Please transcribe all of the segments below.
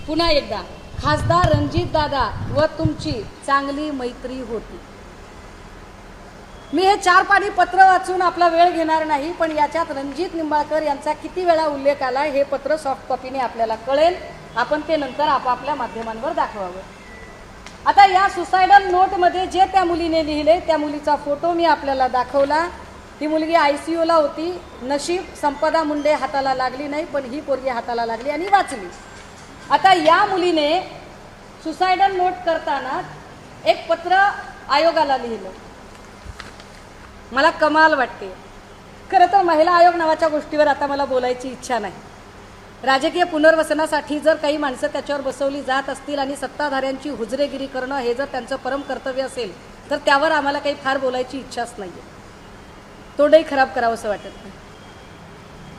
पुन्हा एकदा खासदार रणजित दादा व तुमची चांगली मैत्री होती। मी हे 4 पानी पत्र वाचून आपला वेळ घेणार नाही, पण याच्यात रणजित निंबाळकर यांचा किती वेळा उल्लेख आला हे पत्र सॉफ्ट कॉपीने आपल्याला कळेल। आपण ते नंतर आपापल्या माध्यमांवर दाखवावं। आता या सुसाइडल नोटमध्ये जे त्या मुलीने लिहिले त्या मुलीचा फोटो मी आपल्याला दाखवला। ही मुलगी ICU ला होती। नशीब संपदा मुंडे हाताला लागली नाही, पण ही पोरगी हाताला लागली आणि वाचली। आता या मुलीने सुसाइडल नोट करताना एक पत्र आयोगाला लिहिलं। मला कमाल वाटते। खरं तर महिला आयोग नावाच्या गोष्टीवर आता मला बोलायची इच्छा नाही। राजकीय पुनर्वसनासाठी जर काही माणसं त्याच्यावर बसवली जात असतील आणि सत्ताधाऱ्यांची हुजरेगिरी करणं हे जर त्यांचं परम कर्तव्य असेल तर त्यावर आम्हाला काही फार बोलायची इच्छाच नाहीये। तोंडही खराब करावं असं वाटत नाही।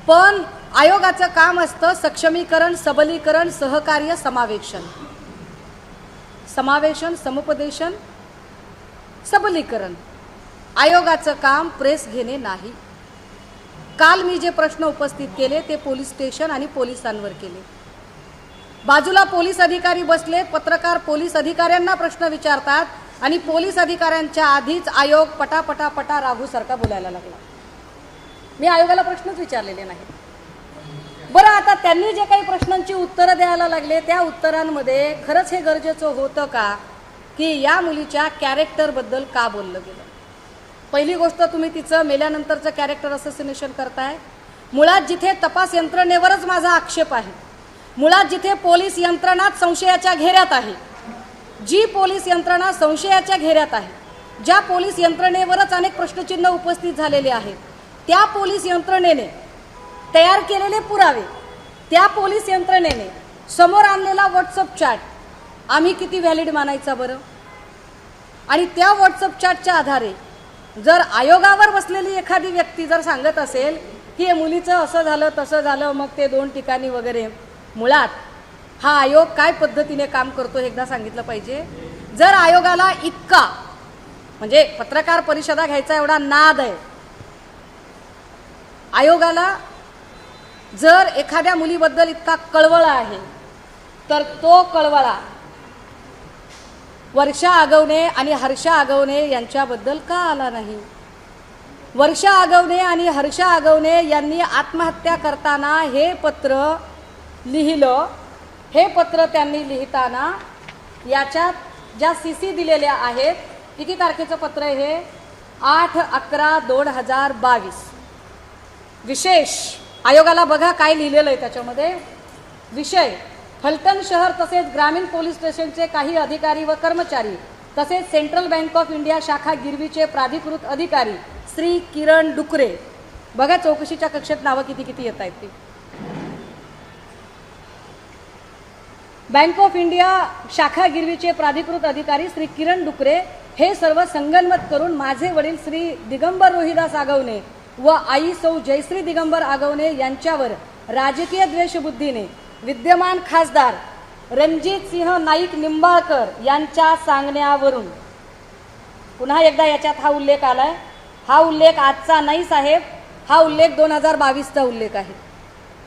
पण आयोगाचं काम असतं सक्षमीकरण, सबलीकरण, सहकार्य, समावेशन, समुपदेशन, सबलीकरण। आयोगाचं काम प्रेस घेणे नाही। काल मी जे प्रश्न उपस्थित केले ते पोलीस स्टेशन आणि पोलिसांवर केले। बाजूला पोलीस अधिकारी बसले, पत्रकार पोलीस अधिकाऱ्यांना प्रश्न विचारतात आणि पोलीस अधिकाऱ्यांच्या आधीच आयोग पटापटा राघूसारखा बोलायला लागला। मी आयोगाला प्रश्नच विचारलेले नाही। बरं, आता त्यांनी जे काही प्रश्नांची उत्तरं द्यायला लागले त्या उत्तरांमध्ये खरंच हे गरजेचं होतं का की या मुलीच्या कॅरेक्टरबद्दल का बोललं गेलं? पहिली गोष्ट, तुम्ही तिचं मेल्यानंतरचं कॅरेक्टर असोसिएशन करताय। मुळात जिथे तपास यंत्रणेवरच माझा आक्षेप आहे, मुळात जिथे पोलीस यंत्रणा संशयाच्या घेऱ्यात आहे, जी पोलीस यंत्रणा संशयाच्या घेऱ्यात आहे, ज्या पोलीस यंत्रणेवरच अनेक प्रश्नचिन्ह उपस्थित झालेले आहेत, त्या पोलीस यंत्रणेने तयार केलेले पुरावे, त्या पोलीस यंत्रणेने समोर आणलेला व्हॉट्सअप चॅट आम्ही किती व्हॅलिड मानायचा बरं? आणि त्या व्हॉट्सअप चॅटच्या आधारे जर आयोगावर बसलेली एखादी व्यक्ती जर सांगत असेल की हे मुलीचं असं झालं तसं झालं, मग ते 2 ठिकाणी वगैरे, मुळात हा आयोग काय पद्धतीने काम करतो हे एकदा सांगितलं पाहिजे। जर आयोगाला इतका म्हणजे पत्रकार परिषदा घ्यायचा एवढा नाद आहे, आयोगाला जर एखाद्या मुलीबद्दल इतका कळवळा आहे, तर तो कळवळा वर्षा आगवणे आणि हर्षा आगवणे यांच्याबद्दल का आला नाही? वर्षा आगवणे आणि हर्षा आगवणे यांनी आत्महत्या करताना हे पत्र लिहिलं। हे पत्र त्यांनी लिहिताना याच्यात ज्या CC दिलेल्या आहेत, किती तारखेचं पत्र आहे हे? 8/11/2022। विशेष आयोगाला बघा काय लिहिलेलं आहे त्याच्यामध्ये। विषय: फलटण शहर तसेच ग्रामीण पोलीस स्टेशनचे काही अधिकारी व कर्मचारी तसेच सेंट्रल बँक ऑफ इंडिया शाखा गिरवीचे प्राधिकृत अधिकारी श्री किरण डुकरे। बघा चौकशीच्या कक्षेत नावं किती येत आहेत ती। बँक ऑफ इंडिया शाखा गिरवीचे प्राधिकृत अधिकारी श्री किरण डुकरे हे सर्व संगनमत करून माझे वडील श्री दिगंबर रोहिदास आगवणे व आई सौ जयश्री दिगंबर आगवणे यांच्यावर राजकीय द्वेषबुद्धीने विद्यमान खासदार रणजित सिंह नाईक निंबाळकर यांच्या सांगण्यावरून, पुन्हा एकदा याच्यात हा उल्लेख आलाय। हा उल्लेख आजचा नाही साहेब, हा उल्लेख 2022चा उल्लेख आहे।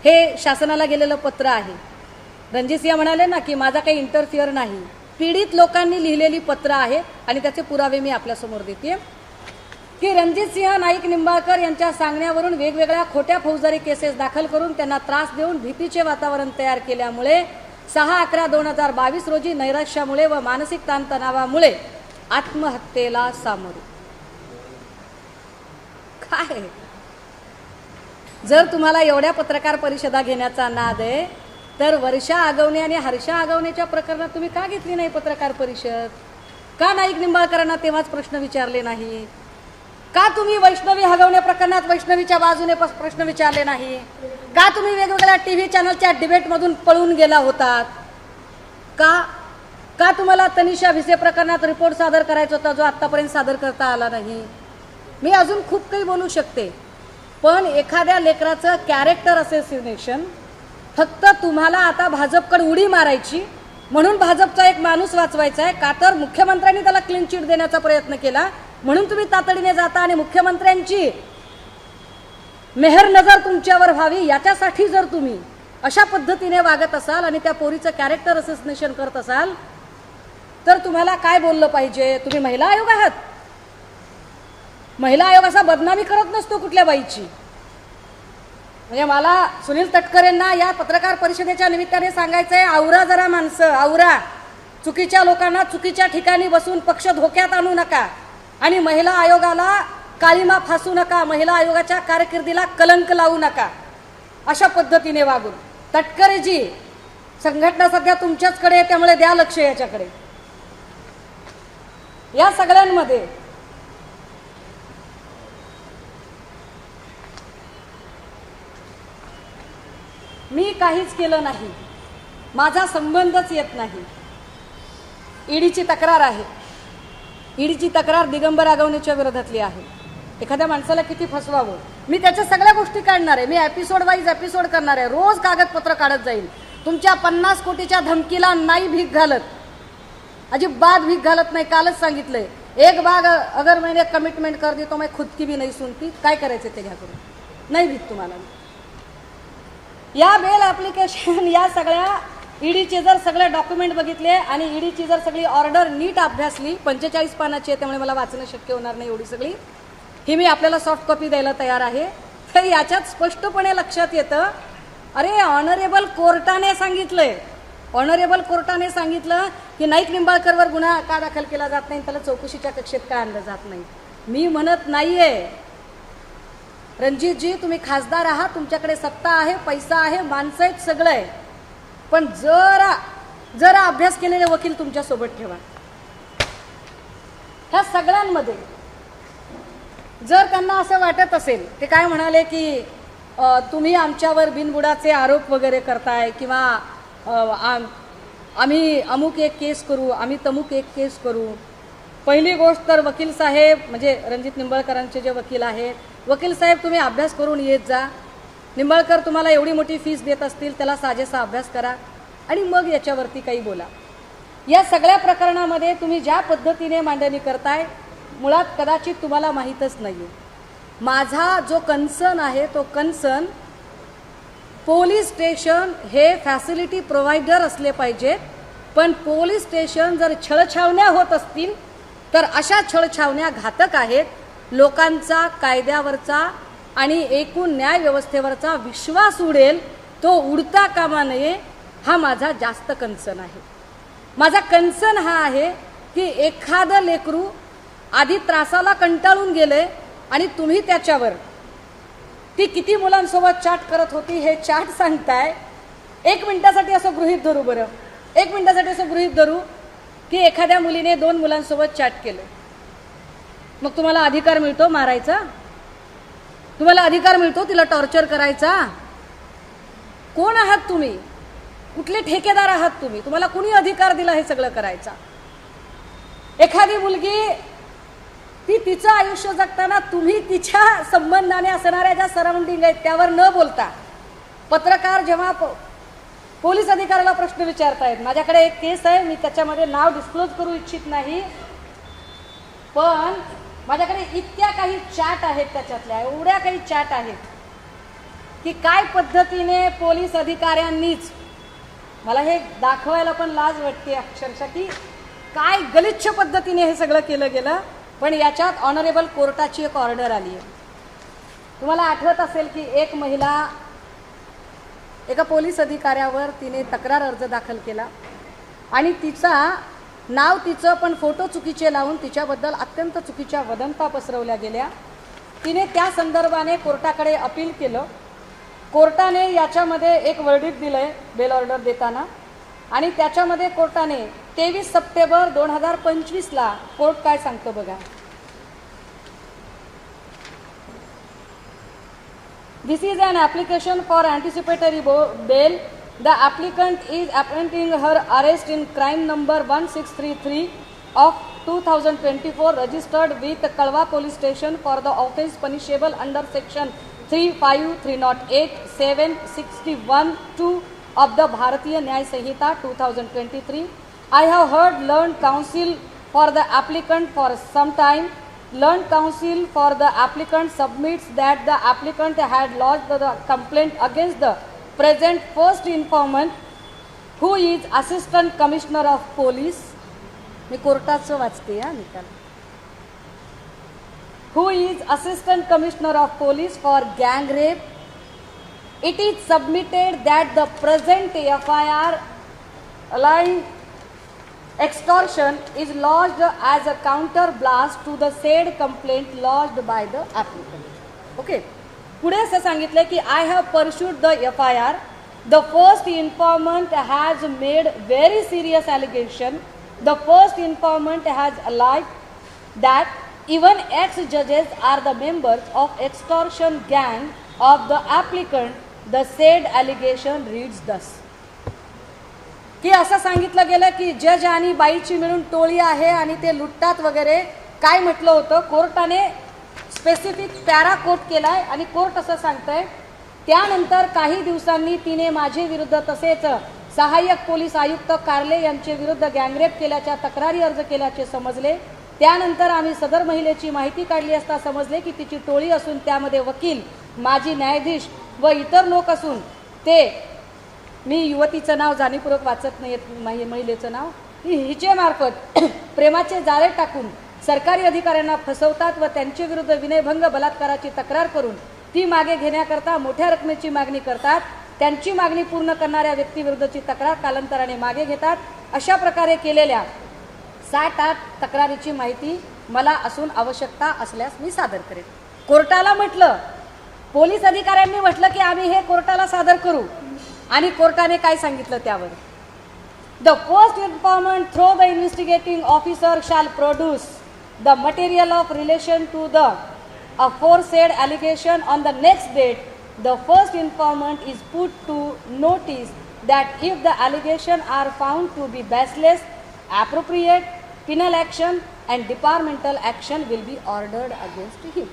हे शासनाला गेलेलं पत्र आहे। रणजित सिंह म्हणाले ना की माझा काही इंटरफिअर नाही, पीडित लोकांनी लिहिलेली पत्र आहे आणि त्याचे पुरावे मी आपल्यासमोर देते की रणजित सिंह नाईक निंबाळकर यांच्या सांगण्यावरून वेगवेगळ्या खोट्या फौजदारी केसेस दाखल करून त्यांना त्रास देऊन भीतीचे वातावरण तयार केल्यामुळे 6/11/2022 रोजी नैराश्यामुळे व मानसिक ताणतणावामुळे आत्महत्येला सामोरे। काय जर तुम्हाला एवढ्या पत्रकार परिषदा घेण्याचा नाद आहे तर वर्षा आगवणे आणि हर्षा आगवणेच्या प्रकरणात तुम्ही का घेतली नाही पत्रकार परिषद? का नाईक निंबाळकरांना तेव्हाच प्रश्न विचारले नाही? का तुम्ही वैष्णवी हगवणे प्रकरणात वैष्णवीच्या बाजूने प्रश्न विचारले नाही? का तुम्ही वेगवेगळ्या TV चॅनलच्या डिबेटमधून पळून गेला होतात? का तुम्हाला तनिषा भिसे प्रकरणात रिपोर्ट सादर करायचा होता जो आतापर्यंत सादर करता आला नाही? मी अजून खूप काही बोलू शकते, पण एखाद्या लेकराचं कॅरेक्टर असोसिएशन फक्त तुम्हाला आता भाजपकडे उडी मारायची म्हणून भाजपचा एक माणूस वाचवायचा आहे का तर मुख्यमंत्र्यांनी त्याला क्लीन चिट देण्याचा प्रयत्न केला म्हणून तुम्ही तातडीने जाता आणि मुख्यमंत्र्यांची मेहर नजर तुमच्यावर व्हावी याच्यासाठी जर तुम्ही अशा पद्धतीने वागत असाल आणि त्या पोरीचं कॅरेक्टर असोसिएशन करत असाल तर तुम्हाला काय बोललं पाहिजे? तुम्ही महिला आयोग आहात. महिला आयोग असा बदनामी करत नसतो कुठल्या बाईची. म्हणजे मला सुनील तटकरेंना या पत्रकार परिषदेच्या निमित्ताने सांगायचंय, आवरा जरा माणसं, आवरा. चुकीच्या लोकांना चुकीच्या ठिकाणी बसून पक्ष धोक्यात आणू नका आणि महिला आयोगाला काळीमा फासू नका, महिला आयोगाच्या कारकिर्दीला कलंक लावू नका. अशा पद्धतीने वागून तटकरेजी, संघटना सध्या तुमच्याचकडे आहे, त्यामुळे द्या लक्ष याच्याकडे. या सगळ्यांमध्ये मी काहीच केलं नाही, माझा संबंधच येत नाही. ईडीची तक्रार आहे. ईडीची तक्रार दिगंबर आगवणेच्या विरोधातली आहे. एखाद्या माणसाला किती फसवावं, मी त्याच्या सगळ्या गोष्टी काढणार आहे. मी एपिसोड वाईज एपिसोड करणार आहे. रोज कागदपत्र काढत जाईल. तुमच्या 50 कोटीच्या धमकीला नाही भीक घालत, अजिबात भीक घालत नाही. कालच सांगितलंय, एक बाग अगर मैंने कमिटमेंट कर दी तो मैं खुद की भी नहीं सुनती. काय करायचं ते घ्या करून, नाही भीक तुम्हाला. या बेल ॲप्लिकेशन, या सगळ्या ईडीचे जर सगळे डॉक्युमेंट बघितले आणि ईडीची जर सगळी ऑर्डर नीट अभ्यासली, 45 पानाची आहे त्यामुळे मला वाचणं शक्य होणार नाही एवढी सगळी, ही मी आपल्याला सॉफ्ट कॉपी द्यायला तयार आहे. तर याच्यात स्पष्टपणे लक्षात येतं, अरे ऑनरेबल कोर्टाने सांगितलंय, ऑनरेबल कोर्टाने सांगितलं की नाईक निंबाळकरवर गुन्हा का दाखल केला जात नाही, त्याला चौकशीच्या कक्षेत का आणलं जात नाही. मी म्हणत नाहीये रणजितजी, तुम्ही खासदार आहात, तुमच्याकडे सत्ता आहे, पैसा आहे, माणसं आहेत, सगळं आहे, पण जरा जरा अभ्यास केलेले वकील तुमच्या सोबत ठेवा. ह्या सगळ्यांमध्ये जर त्यांना असं वाटत असेल, ते काय म्हणाले की तुम्ही आमच्यावर बिनबुडाचे आरोप वगैरे करताय किंवा आम्ही अमुक एक केस करू, आम्ही तमुक एक केस करू. पहिली गोष्ट तर वकील साहेब, म्हणजे रणजित निंबाळकरांचे जे वकील आहेत, वकील साहेब तुम्ही अभ्यास करून येत जा. निंबाळकर तुम्हाला एवढी मोठी फीस देत असतील, त्याला साजेसा अभ्यास करा आणि मग याच्यावरती काही बोला. या सगळ्या प्रकरणामध्ये तुम्ही ज्या पद्धतीने मांडणी करताय, मुळात कदाचित तुम्हाला माहीतच नाही. माझा जो कन्सर्न आहे तो कन्सर्न, पोलीस स्टेशन हे फॅसिलिटी प्रोव्हायडर असले पाहिजेत, पण पोलीस स्टेशन जर छळछावण्या होत असतील तर अशा छळछावण्या घातक आहेत. लोकांचा कायद्यावरचा आणि एकूण न्याय व्यवस्थेवरचा विश्वास उडेल, तो उडता कामा नये, हा माझा जास्त कन्सर्न आहे. माझा कन्सर्न हा आहे की एखादं लेकरू आधी त्रासाला कंटाळून गेले आणि तुम्ही त्याच्यावर ती किती मुलांसोबत चॅट करत होती हे चॅट सांगताय. 1 मिनिटासाठी असं गृहीत धरू, बरं 1 मिनिटासाठी असं गृहीत धरू की एखाद्या मुलीने 2 मुलांसोबत चॅट केलं, मग तुम्हाला अधिकार मिळतो मारायचा? तुम्हाला अधिकार मिळतो तिला टॉर्चर करायचा? कोण आहात तुम्ही? कुठले ठेकेदार आहात तुम्ही? तुम्हाला कुणी अधिकार दिला हे सगळं करायचा? एखादी मुलगी ती तिचं आयुष्य जगताना तुम्ही तिच्या संबंधाने असणाऱ्या ज्या सराउंडिंग आहेत त्यावर न बोलता, पत्रकार जेव्हा पोलीस अधिकाऱ्याला प्रश्न विचारतायत, माझ्याकडे एक केस आहे, मी त्याच्यामध्ये नाव डिस्क्लोज करू इच्छित नाही, पण माझ्याकडे इतक्या काही चॅट आहेत, त्याच्यातल्या एवढ्या काही चॅट आहेत की काय पद्धतीने पोलीस अधिकाऱ्यांनीच, मला हे दाखवायला पण लाज वाटते अक्षरशः की काय गलिच्छ पद्धतीने हे सगळं केलं गेलं. पण याच्यात ऑनरेबल कोर्टाची एक ऑर्डर आली आहे. तुम्हाला आठवत असेल की एक महिला एका पोलीस अधिकाऱ्यावर तिने तक्रार अर्ज दाखल केला आणि नाव तिचं पण फोटो चुकीचे लावून तिच्याबद्दल अत्यंत चुकीच्या वदंता पसरवल्या गेल्या. तिने त्या संदर्भाने कोर्टाकडे अपील केलं. कोर्टाने याच्यामध्ये एक वर्डिक्ट दिलंय बेल ऑर्डर देताना, आणि त्याच्यामध्ये कोर्टाने 23 सप्टेंबर 2025ला कोर्ट काय सांगतो बघा. This is an application for anticipatory bail. The applicant is apprehending her arrest in crime number 1633 of 2024 registered with Kalwa Police Station for the offence punishable under section 35308 761(2) of the Bharatiya Nyay Sanhita 2023. I have heard learned counsel for the applicant for some time. Learned counsel for the applicant submits that the applicant had lodged the complaint against the present first informant who is assistant commissioner of police. मी कोर्टाचं वाचते हा निकाल. Who is assistant commissioner of police for gang rape. It is submitted that the present FIR alleging extortion is lodged as a counter blast to the said complaint lodged by the applicant. Okay. पुढे असं सांगितलं की I have pursued the FIR. The first informant has made very serious allegation. The first informant has alleged that even ex-judges are the members of extortion gang of the applicant. The said allegation reads thus. की असं सांगितलं गेलं की जज आणि बाईची मिळून टोळी आहे आणि ते लुटतात वगैरे. काय म्हटलं होतं कोर्टाने स्पेसिफिक पॅरा कोट केलाय आणि कोर्ट असं सांगतंय त्यानंतर काही दिवसांनी तिने माझे विरुद्ध तसेच सहाय्यक पोलीस आयुक्त कार्ले यांचे विरुद्ध गँगरेप केल्याच्या तक्रारी अर्ज केल्याचे समजले. त्यानंतर आम्ही सदर महिलेची माहिती काढली असता समजले की तिची टोळी असून त्यामध्ये वकील माजी न्यायाधीश व इतर लोक असून ते मी युवतीचं नाव जाणीवपूर्वक वाचत नाही महिलेचं नाव हिचे मार्फत प्रेमाचे जाळे टाकून सरकारी अधिकाऱ्यांना फसवतात व त्यांच्या विरुद्ध विनयभंग बलात्काराची तक्रार करून ती मागे घेण्याकरता मोठ्या रकमेची मागणी करतात. त्यांची मागणी पूर्ण करणाऱ्या व्यक्तीविरुद्धची तक्रार कालांतराने मागे घेतात. अशा प्रकारे केलेल्या 7-8 तक्रारीची माहिती मला असून आवश्यकता असल्यास मी सादर करेन. कोर्टाला म्हटलं पोलीस अधिकाऱ्यांनी म्हटलं की आम्ही हे कोर्टाला सादर करू आणि कोर्टाने काय सांगितलं त्यावर The first informant through the investigating officer shall produce the material of relation to the aforesaid allegation on the next date. The first informant is put to notice that if the allegation are found to be baseless, appropriate penal action and departmental action will be ordered against him.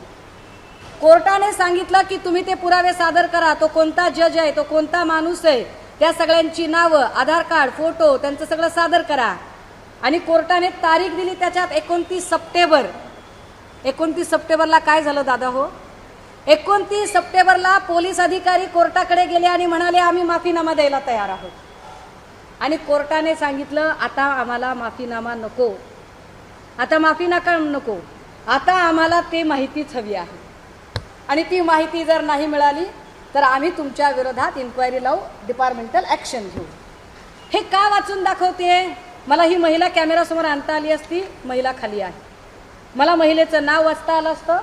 कोर्टाने सांगितलं की तुम्ही ते पुरावे सादर करा. तो कोणता जज आहे, तो कोणता माणूस आहे, त्या सगळ्यांची नावं, आधार कार्ड, फोटो त्यांचं सगळं सादर करा. आणि कोर्टाने तारीख दिली त्याच्यात 29 सप्टेंबर. 29 सप्टेंबरला काय झालं दादा हो? 29 सप्टेंबरला पोलीस अधिकारी कोर्टाकडे गेले आणि म्हणाले आम्ही माफीनामा द्यायला तयार आहोत. आणि कोर्टाने सांगितलं आता आम्हाला माफीनामा नको, आता माफीनामा नको, आता आम्हाला ते माहितीच हवी आहे आणि ती माहिती जर नाही मिळाली तर आम्ही तुमच्या विरोधात इन्क्वायरी लावू, डिपार्टमेंटल ॲक्शन घेऊ. हे का वाचून दाखवते? मला ही महिला कॅमेरासमोर आणता आली असती. महिला खाली आहे. मला महिलेचं नाव वाचता आलं असतं,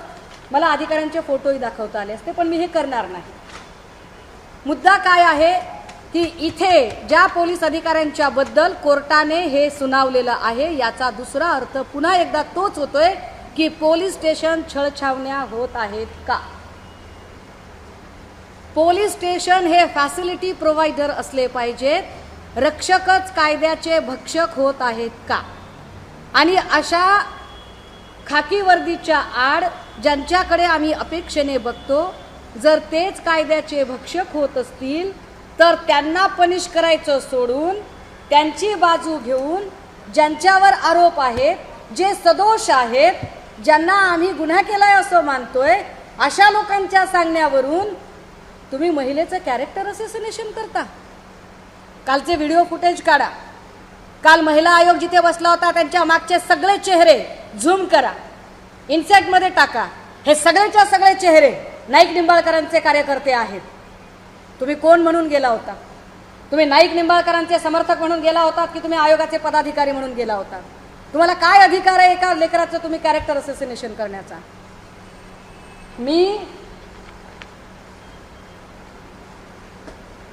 मला अधिकाऱ्यांचे फोटोही दाखवता आले असते, पण मी हे करणार नाही. मुद्दा काय आहे की इथे ज्या पोलीस अधिकाऱ्यांच्या बद्दल कोर्टाने हे सुनावलेलं आहे याचा दुसरा अर्थ पुन्हा एकदा तोच होतोय की पोलीस स्टेशन छळछावण्या होत आहेत का? पोलीस स्टेशन हे फॅसिलिटी प्रोव्हायडर असले पाहिजेत, रक्षकच कायद्याचे भक्षक होत आहेत का? आणि अशा खाकी वर्दीच्या आड ज्यांच्याकडे आम्ही अपेक्षेने बघतो जर तेच कायद्याचे भक्षक होत असतील तर त्यांना पनिश करायचं सोडून त्यांची बाजू घेऊन ज्यांच्यावर आरोप आहेत, जे सदोष आहेत, ज्यांना आम्ही गुन्हा केलाय असं मानतोय अशा लोकांच्या सांगण्यावरून तुम्ही महिलेचं कॅरेक्टर असोसिएशन करता. कालचे व्हिडिओ फुटेज काढा. काल महिला आयोग जिथे बसला होता त्यांच्या मागचे सगळे चेहरे झूम करा, इन्सर्टमध्ये टाका. हे सगळेच्या सगळे चेहरे नाईक निंबाळकरांचे कार्यकर्ते आहेत. तुम्ही कोण म्हणून गेला होता? तुम्ही नाईक निंबाळकरांचे समर्थक म्हणून गेला होता की तुम्ही आयोगाचे पदाधिकारी म्हणून गेला होता? तुम्हाला काय अधिकार आहे एका लेकराचं तुम्ही कॅरेक्टर असोसिएशन करण्याचा?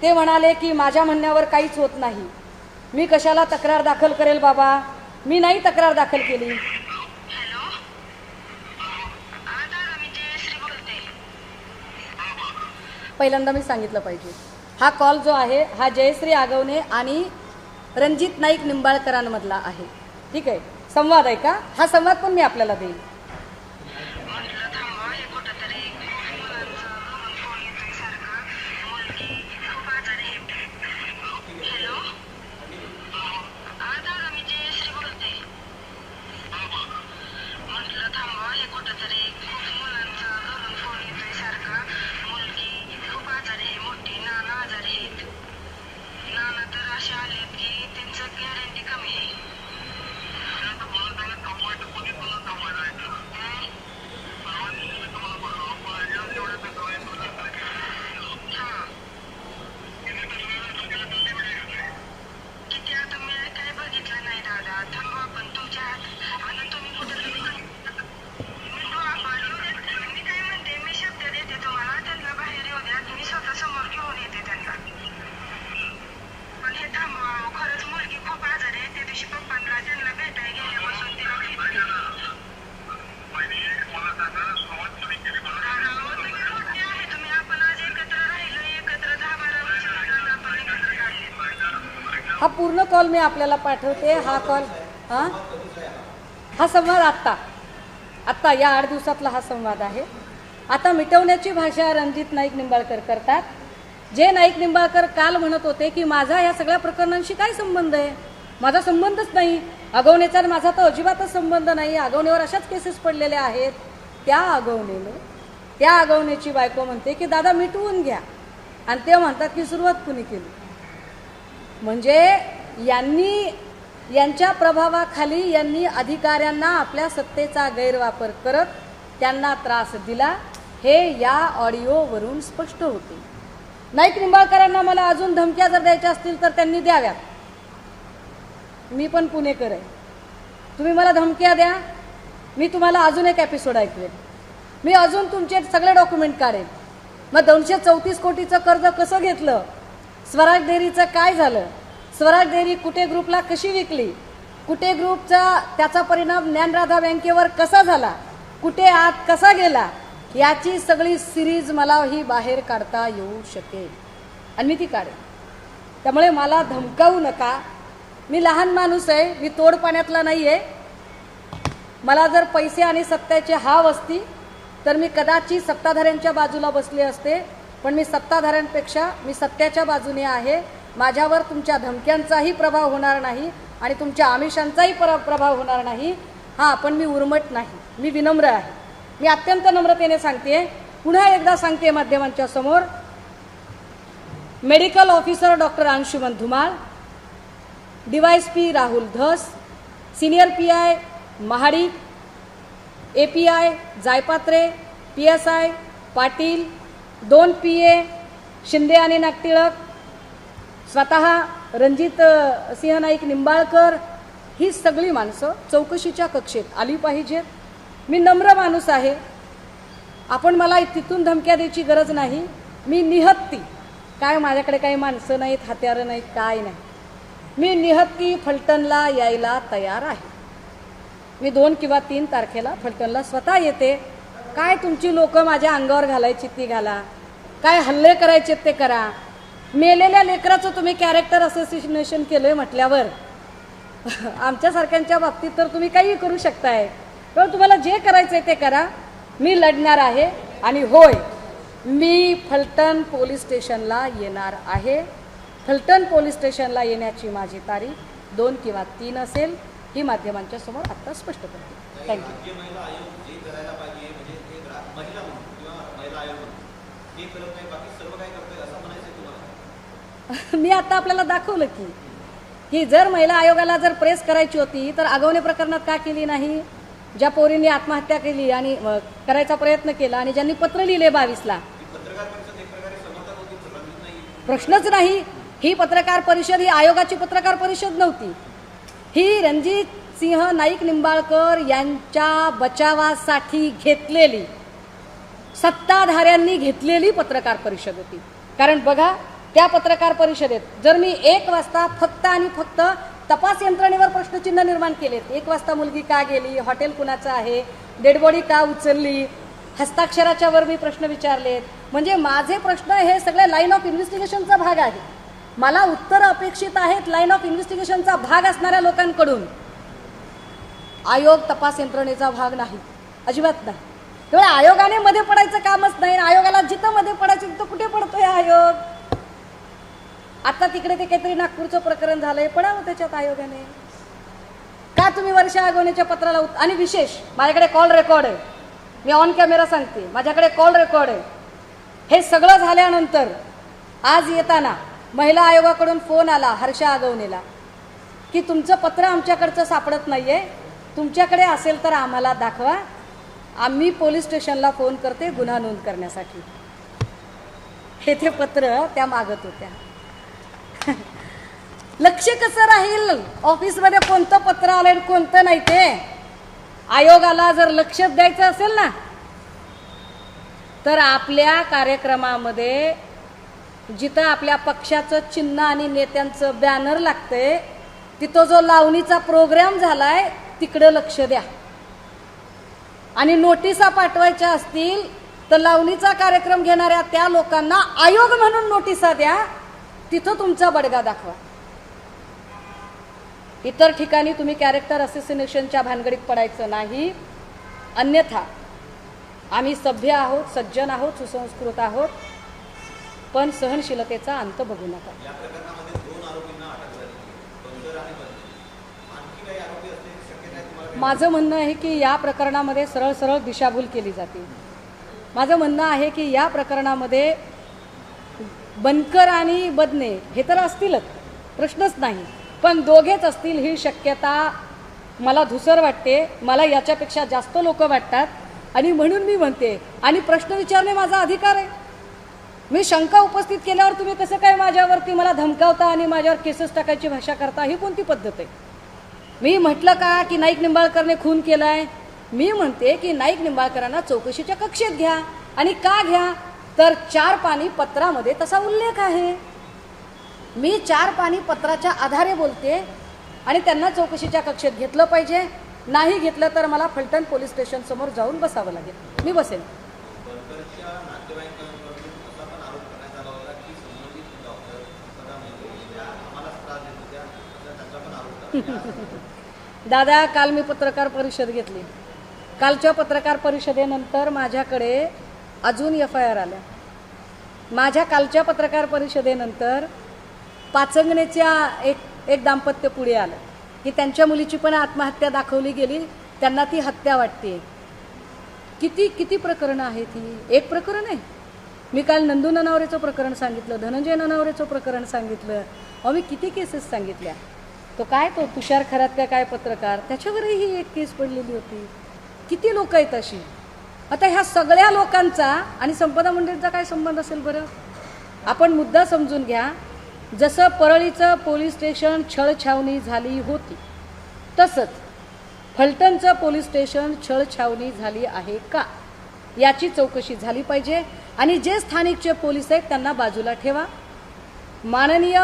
ते म्हणाले की माझ्या म्हणण्यावर काहीच होत नाही, मी कशाला तक्रार दाखल करेल बाबा, मी नाही तक्रार दाखल केली. पहिल्यांदा मी सांगितलं पाहिजे हा कॉल जो आहे हा जयश्री आगवणे आणि रणजित नाईक निंबाळकरांमधला आहे. ठीक आहे, संवाद आहे का? हा संवाद पण मी आपल्याला देईन. मुलगी खूप आजारी आहे, मोठी नाना आजारी आहे. कॉल मी आपल्याला पाठवते. हा कॉल हा संवाद आत्ता या 8 दिवसातला हा संवाद आहे. आता मिटवण्याची भाषा रणजित नाईक निंबाळकर करतात. जे नाईक निंबाळकर काल म्हणत होते की माझा या सगळ्या प्रकरणांशी काय संबंध आहे, माझा संबंधच नाही, आगवणेचा माझा तर अजिबातच संबंध नाही, आगवणेवर अशाच केसेस पडलेल्या आहेत. त्या आगवणेची बायको म्हणते की दादा मिटवून घ्या, आणि ते म्हणतात की सुरुवात कुणी केली. म्हणजे यांच्या प्रभावाखाली यांनी अधिकाऱ्यांना आपल्या सत्तेचा गैरवापर करत त्यांना त्रास दिला, हे या ऑडिओवरून स्पष्ट होते. नाईक निंबाळकरांना मला अजून धमक्या जर द्यायच्या असतील तर त्यांनी द्याव्यात. मी पण पुणेकर आहे, तुम्ही मला धमक्या द्या, मी तुम्हाला अजून एक एपिसोड ऐकवेन, मी अजून तुमचे सगळे डॉक्युमेंट काढेन. मग 234 कोटीचं कर्ज कसं घेतलं, स्वराज डेअरीचं काय झालं, स्वराज डेअरी कुठे ग्रुपला कशी विकली, कुठे ग्रुपचा त्याचा परिणाम ज्ञानराधा बँकेवर कसा झाला, कुठे आत कसा गेला, याची सगळी सिरीज मला ही बाहेर काढता येऊ शकेल आणि मी ती काढेन. त्यामुळे मला धमकावू नका. मी लहान माणूस आहे, मी तोड पाण्यातला नाही आहे. मला जर पैसे आणि सत्तेची हाव असती तर मी कदाचित सत्ताधाऱ्यांच्या बाजूला बसले असते, पण मी सत्ताधाऱ्यांपेक्षा मी सत्याच्या बाजूने आहे. माझ्यावर तुमच्या धमक्यांचाही प्रभाव होणार नाही आणि तुमच्या आमिषांचाही प्रभाव होणार नाही. हां, पण मी उर्मट नाही, मी विनम्र आहे. मी अत्यंत नम्रतेने सांगते, पुन्हा एकदा सांगते माध्यमांच्या समोर, medical officer doctor Anshuman Dhumal, DYSP Rahul Dhas, senior PI Mahadik, API Jaypatre, PSI Patil, 2 PA Shinde आणि नागटिळक, स्वतः रणजित सिंह नाईक निंबाळकर, ही सगळी माणसं चौकशीच्या कक्षेत आली पाहिजेत. मी नम्र माणूस आहे, आपण मला तिथून धमक्या द्यायची गरज नाही. मी निहत्ती, काय माझ्याकडे काही माणसं नाहीत, हत्यारं नाहीत, काय नाही, मी निहत्ती फलटणला यायला तयार आहे. मी 2 किंवा 3 तारखेला फलटणला स्वतः येते. काय तुमची लोक माझ्या अंगावर घालायची ती घाला, काय हल्ले करायचे ते करा. मेलेल्या लेकराचं तुम्ही कॅरेक्टर असोसिएशन केलंय म्हटल्यावर आमच्यासारख्यांच्या बाबतीत तर तुम्ही काही करू शकताय. पण तुम्हाला जे करायचंय ते करा, मी लढणार आहे. आणि होय, मी फलटण पोलीस स्टेशनला येणार आहे. फलटण पोलीस स्टेशनला येण्याची माझी तारीख 2 किंवा 3 असेल, ही माध्यमांच्या समोर आत्ता स्पष्ट करते. थँक्यू. मी आता आपल्याला दाखवलं की जर महिला आयोगाला जर प्रेस करायची होती तर आगवणे प्रकरणात का केली नाही. ज्या पोरींनी आत्महत्या केली आणि करायचा प्रयत्न केला आणि ज्यांनी पत्र लिहिले 22ला, प्रश्नच नाही. ही पत्रकार परिषद ही आयोगाची पत्रकार परिषद नव्हती, ही रणजित सिंह नाईक निंबाळकर यांच्या बचावासाठी घेतलेली, सत्ताधाऱ्यांनी घेतलेली पत्रकार परिषद होती. कारण बघा, त्या पत्रकार परिषदेत जर मी 1 वाजता फक्त आणि फक्त तपास यंत्रणेवर प्रश्नचिन्ह निर्माण केलेत, 1 वाजता मुलगी का गेली, हॉटेल कुणाचं आहे, डेडबॉडी का उचलली, हस्ताक्षराच्या वर मी प्रश्न विचारलेत. म्हणजे माझे प्रश्न हे सगळे लाईन ऑफ इन्व्हेस्टिगेशनचा भाग आहे. मला उत्तर अपेक्षित आहेत लाईन ऑफ इन्व्हेस्टिगेशनचा भाग असणाऱ्या लोकांकडून. आयोग तपास यंत्रणेचा भाग नाही, अजिबात नाही. तेव्हा आयोगाने मध्ये पडायचं कामच नाही. आयोगाला जिथं मध्ये पडायचं तिथं कुठे पडतोय आयोग. आता तिकडे ते काहीतरी नागपूरचं प्रकरण झालंय, पडावं त्याच्यात आयोगाने. का तुम्ही वर्षा आगवणेच्या पत्राला आणि विशेष माझ्याकडे कॉल रेकॉर्ड आहे, मी ऑन कॅमेरा सांगते, माझ्याकडे कॉल रेकॉर्ड आहे. हे सगळं झाल्यानंतर आज येताना महिला आयोगाकडून फोन आला हर्षा आगवणेला की तुमचं पत्र आमच्याकडचं सापडत नाहीये, तुमच्याकडे असेल तर आम्हाला दाखवा, आम्ही पोलीस स्टेशनला फोन करते गुन्हा नोंद करण्यासाठी. हे ते पत्र त्या मागत होत्या. लक्ष कसं राहील ऑफिसमध्ये कोणतं पत्र आलंय कोणतं नाही ते. आयोगाला जर लक्ष द्यायचं असेल ना तर आपल्या कार्यक्रमामध्ये जिथं आपल्या पक्षाचं चिन्ह आणि नेत्यांचं बॅनर लागतंय तिथं जो लावणीचा प्रोग्राम झालाय तिकडे लक्ष द्या. आणि नोटिसा पाठवायच्या असतील तर लावणीचा कार्यक्रम घेणाऱ्या त्या लोकांना आयोग म्हणून नोटिसा द्या, तिथं तुमचा बडगा दाखवा. इतर ठिकाणी तुम्ही कॅरेक्टर असोसिएशनच्या भानगडीत पडायचं नाही, अन्यथा आम्ही सभ्य आहोत, सज्जन आहोत, सुसंस्कृत आहोत, पण सहनशीलतेचा अंत बघू नका. या प्रकरणामध्ये 2 आरोपींना अटक झाली, बंदर आणि बंदी. आणखी काही आरोपी असण्याची शक्यता आहे तुम्हाला? माझं म्हणणं आहे की या प्रकरणामध्ये सरळ सरळ दिशाभूल केली जाते. माझं म्हणणं आहे की या प्रकरणामध्ये बनकर आणि बदने हे तर असतीलच, प्रश्नच नाही, पण दोघेच असतील ही शक्यता मला धुसर वाटते. मला याच्यापेक्षा जास्त लोक वाटतात आणि म्हणून मी म्हणते, आणि प्रश्न विचारणे माझा अधिकार आहे. मी शंका उपस्थित केल्यावर तुम्ही कसं काय माझ्यावरती मला धमकावता आणि माझ्यावर केसेस टाकायची भाषा करता, ही कोणती पद्धत आहे? मी म्हटलं का की नाईक निंबाळकरने खून केलाय? मी म्हणते की नाईक निंबाळकरांना चौकशीच्या कक्षेत घ्या. आणि का घ्या? तर 4 पानी पत्रामध्ये तसा उल्लेख आहे. मी 4 पानी पत्राच्या आधारे बोलते आणि त्यांना चौकशीच्या कक्षेत घेतलं पाहिजे. नाही घेतलं तर मला फलटण पोलीस स्टेशन समोर जाऊन बसावं लागेल. मी बसेन. बनकरच्या नातेवाईकांकडून असा पण आरोप करण्यात आला होता की संबंधित डॉक्टर त्या आम्हाला त्रास देत होत्या, असा त्यांचा पण आरोप. दादा, काल मी पत्रकार परिषद घेतली. कालच्या पत्रकार परिषदेनंतर माझ्याकडे अजून FIR आल्या. माझ्या कालच्या पत्रकार परिषदेनंतर पाचंगणेच्या एक दाम्पत्य पुढे आलं की त्यांच्या मुलीची पण आत्महत्या दाखवली गेली, त्यांना ती हत्या वाटते. किती प्रकरणं आहेत ही? एक प्रकरण आहे. मी काल नंदू ननावरेचं प्रकरण सांगितलं, धनंजय ननावरेचं प्रकरण सांगितलं, मी किती केसेस सांगितल्या. तो तुषार खरात का काय पत्रकार, त्याच्यावरही ही एक केस पडलेली होती. किती लोक आहेत अशी. आता ह्या सगळ्या लोकांचा आणि संपदा मंडळींचा काय संबंध असेल बरं? आपण मुद्दा समजून घ्या. जसं परळीचं पोलीस स्टेशन छळछावणी झाली होती, तसंच फलटणचं पोलीस स्टेशन छळछावणी झाली आहे का, याची चौकशी झाली पाहिजे. आणि जे स्थानिकचे पोलीस आहेत त्यांना बाजूला ठेवा. माननीय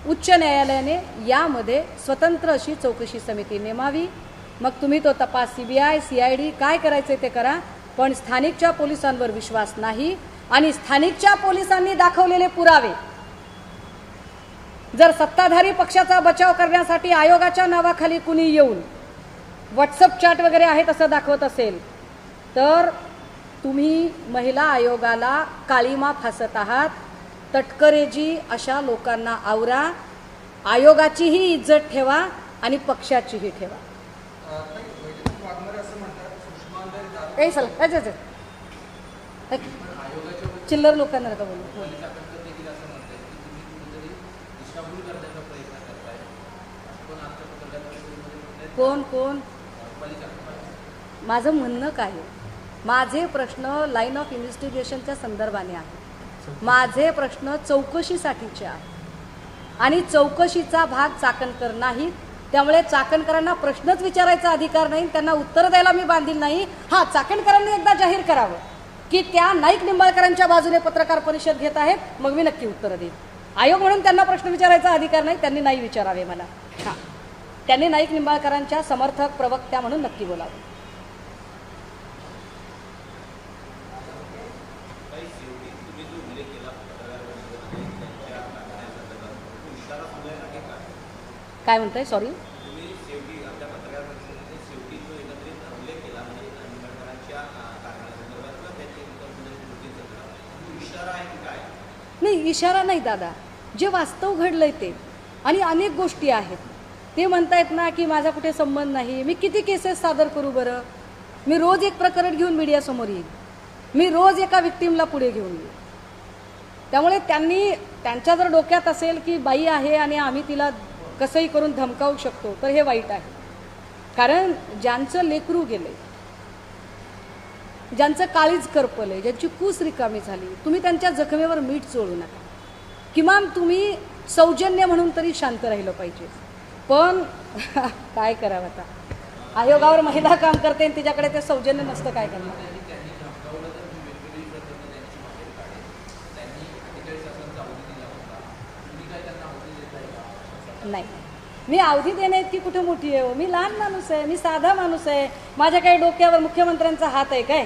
उच्च न्यायालयाने यामध्ये स्वतंत्र अशी चौकशी समिती नेमावी. मग तुम्ही तो तपास CBI CID काय करायचे ते करा, पण स्थानिकच्या पोलिसांवर विश्वास नाही. आणि स्थानिकच्या पोलिसांनी दाखवलेले पुरावे जर सत्ताधारी पक्षाचा बचाव करण्यासाठी आयोगाच्या नावाखाली कुणी येऊन WhatsApp चॅट वगैरे आहे तसं दाखवत असेल, तर तुम्ही महिला आयोगाला काळीमा फासत आहात. तटकरेजी अशा लोकांना आवरा. आयोगाचीही इज्जत ठेवा आणि पक्षाचीही ठेवा. चिल्लर लोकांना नका बोलू. कोण माझं म्हणणं काय आहे? माझे प्रश्न लाईन ऑफ इन्व्हेस्टिगेशनच्या संदर्भाने आहे. माझे प्रश्न चौकशीसाठीचे आहे आणि चौकशीचा भाग चाकणकर नाही. त्यामुळे चाकणकरांना प्रश्नच विचारायचा अधिकार नाही, त्यांना उत्तर द्यायला मी बांधील नाही. चाकणकरांनी एकदा जाहीर करावं की त्या नाईक निंबाळकरांच्या बाजूने पत्रकार परिषद घेत आहेत, मग मी नक्की उत्तर देईन. आयोग म्हणून त्यांना प्रश्न विचारायचा अधिकार नाही, त्यांनी नाही विचारावे मला. त्यांनी नाईक निंबाळकरांच्या समर्थक प्रवक्त्या म्हणून नक्की बोलावे. काय म्हणताय? सॉरी. नाही, इशारा नाही दादा, जे वास्तव घडलंय ते. आणि अनेक गोष्टी आहेत. ते म्हणतायत ना की माझा कुठे संबंध नाही. मी किती केसेस सादर करू बरं? मी रोज एक प्रकरण घेऊन मीडियासमोर येईल, मी रोज एका विक्टीमला पुढे घेऊन येईल. त्यामुळे त्यांच्या जर डोक्यात असेल की बाई आहे आणि आम्ही तिला कसंही करून धमकावू शकतो, तर हे वाईट आहे. कारण ज्यांचं लेकरू गेलंय, ज्यांचं काळीज करपलंय, ज्यांची कूस रिकामी झाली, तुम्ही त्यांच्या जखमेवर मीठ चोळू नका. किमान तुम्ही सौजन्य म्हणून तरी शांत राहिलं पाहिजे. पण काय करावं आता? आयोगावर महिला काम करते आणि तिच्याकडे ते सौजन्य नसतं, काय करणार? नाही, मी अवधी देणे इतकी कुठे मोठी आहे? मी लहान माणूस आहे, मी साधा माणूस आहे. माझ्या काही डोक्यावर मुख्यमंत्र्यांचा हात आहे काय?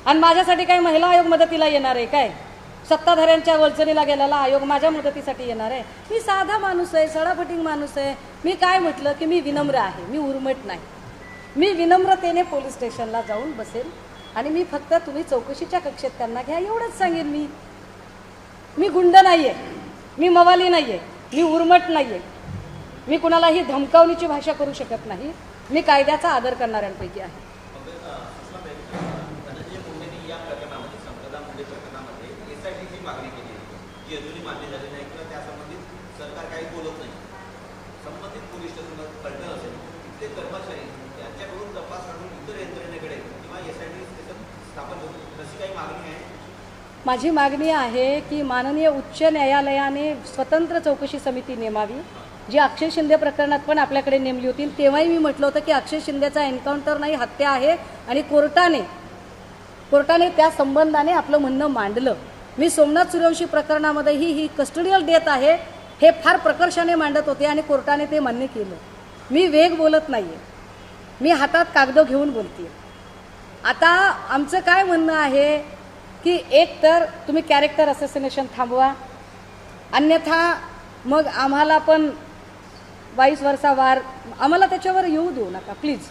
आणि माझ्यासाठी काय महिला आयोग मदतीला येणार आहे काय? सत्ताधाऱ्यांच्या वलचणीला गेलेला आयोग माझ्या मदतीसाठी येणार आहे? मी साधा माणूस आहे, सडाफटिंग माणूस आहे. मी काय म्हटलं की मी विनम्र आहे, मी उर्मट नाही. मी विनम्रतेने पोलीस स्टेशनला जाऊन बसेल आणि मी फक्त तुम्ही चौकशीच्या कक्षेत त्यांना घ्या एवढंच सांगेन. मी गुंड नाही आहे, मी मवाली नाही आहे, मी उर्मट नाही आहे, मी कुणालाही धमकावणीची भाषा करू शकत नाही. मी कायद्याचा आदर करणाऱ्यांपैकी आहे. धनंजय मुंडेंनी या प्रकरणामध्ये संपदा मुंडे प्रकरणामध्ये SITची मागणी केली आहे, जी अजूनही मान्य झाली नाही किंवा त्यासंबंधित सरकार काही बोलत नाही. संबंधित पोलीस स्टेशन फलटण असेल तिथले कर्मचारी यांच्याकडून तपास करून इतर यंत्रणेकडे किंवा SIT स्टेशन स्थापन करून तशी काही मागणी आहे? माझी मागणी आहे की माननीय उच्च न्यायालयाने स्वतंत्र चौकशी समिती नेमावी, जी अक्षय शिंदे प्रकरणात पण आपल्याकडे नेमली होती. तेव्हाही मी म्हटलं होतं की अक्षय शिंदेचा एन्काउंटर नाही, हत्या आहे आणि कोर्टाने त्या संबंधाने आपलं म्हणणं मांडलं. मी सोमनाथ सूर्यवंशी प्रकरणामध्येही ही कस्टडियल डेथ आहे हे फार प्रकर्षाने मांडत होते आणि कोर्टाने ते मान्य केलं. मी वेग बोलत नाही आहे, मी हातात कागद घेऊन बोलते. आता आमचं काय म्हणणं आहे की एक तर तुम्ही कॅरेक्टर असॅसिनेशन थांबवा, अन्यथा मग आम्हाला पण 22 वर्षा वार आम्हाला त्याच्यावर येऊ देऊ नका प्लीज.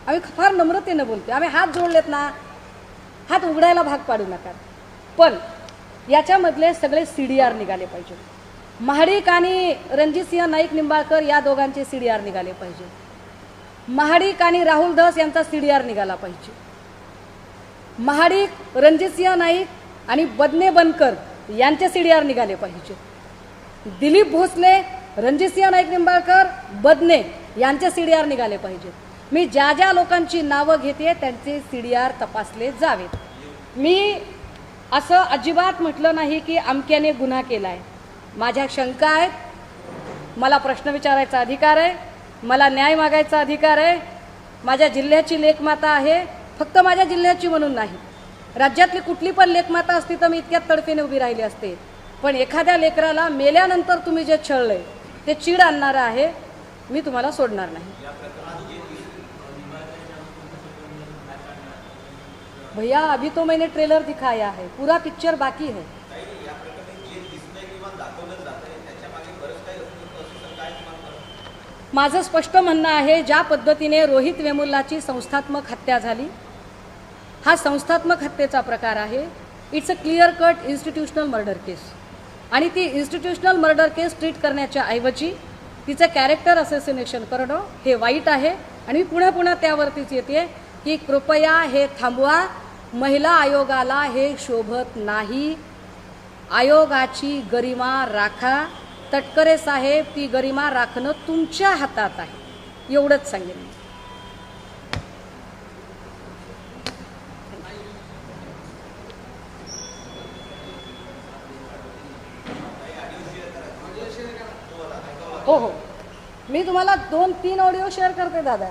आम्ही फार नम्रतेनं बोलतो, आम्ही हात जोडलेत ना, हात उघडायला भाग पाडू नका. पण याच्यामधले सगळे CDR निघाले पाहिजे. महाडिक आणि रणजितसिंह नाईक निंबाळकर या दोघांचे CDR निघाले पाहिजे. महाडिक आणि राहुल धस यांचा CDR निघाला पाहिजे. महाडिक, रणजितसिंह नाईक आणि बदने बनकर यांचे CDR निघाले पाहिजे. दिलीप भोसले, रणजितसिंह नाईक निंबाळकर, बदने यांचे CDR निघाले पाहिजे. मी ज्या ज्या लोकांची नावं घेते त्यांचे CDR तपासले जावेत. मी असं अजिबात म्हटलं नाही की अमक्याने गुन्हा केला आहे. माझ्या शंका आहेत, मला प्रश्न विचारायचा अधिकार आहे, मला न्याय मागायचा अधिकार आहे. माझ्या जिल्ह्याची लेखमाता आहे, फक्त माझ्या जिल्ह्याची म्हणून नाही, राज्यातली कुठली पण लेखमाता असती तर मी इतक्यात तडफेने उभी राहिली असते. पण एखाद्या लेकराला मेल्यानंतर तुम्ही जे छळलंय ते चीड आणणारं आहे, मी तुम्हाला सोडणार नाही. भैया अभी तो मैंने ट्रेलर दिखाया है, पूरा पिक्चर बाकी है. माझं स्पष्ट म्हणणं आहे, ज्या पद्धतीने रोहित वेमुल्लाची संस्थात्मक हत्या झाली, हा संस्थात्मक हत्येचा प्रकार आहे. It's a clear cut institutional murder case. आणि ती इन्स्टिट्यूशनल मर्डर केस ट्रीट करण्याच्या ऐवजी तिचं कॅरेक्टर असॅसिनेशन करणं हे वाईट आहे. आणि मी पुन्हा पुन्हा त्यावरतीच येते की कृपया हे थांबवा. महिला आयोगाला हे शोभत नाही. आयोगाची गरिमा राखा. तटकरे साहेब, ती गरिमा राखणं तुमच्या हातात आहे, एवढंच सांगेन. हो, मी तुम्हाला 2-3 ऑडिओ शेअर करते दादा.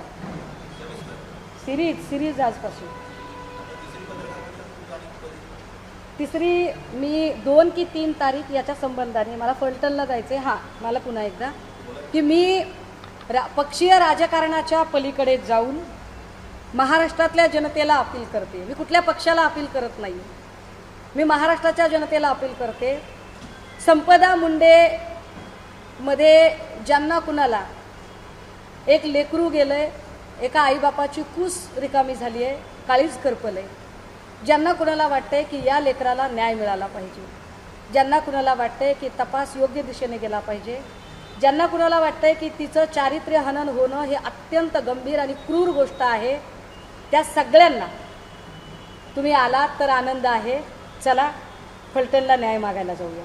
सिरीज आजपासून. तिसरी मी 2 की 3 तारीख याच्या संबंधाने मला फलटणला जायचे. हां, मला पुन्हा एकदा की मी पक्षीय राजकारणाच्या पलीकडे जाऊन महाराष्ट्रातल्या जनतेला अपील करते. मी कुठल्या पक्षाला अपील करत नाही, मी महाराष्ट्राच्या जनतेला अपील करते. संपदा मुंडे मध्ये ज्यांना कुणाला एक लेकरू गेलंय, एका आईबापाची कूस रिकामी झाली आहे, काळीज करपलंय, ज्यांना कुणाला वाटतंय की या लेकराला न्याय मिळाला पाहिजे, ज्यांना कुणाला वाटतंय की तपास योग्य दिशेने गेला पाहिजे, ज्यांना कुणाला वाटतंय की तिचं चारित्र्य हनन होणं हे अत्यंत गंभीर आणि क्रूर गोष्ट आहे, त्या सगळ्यांना तुम्ही आलात तर आनंद आहे. चला फलटणला न्याय मागायला जाऊया.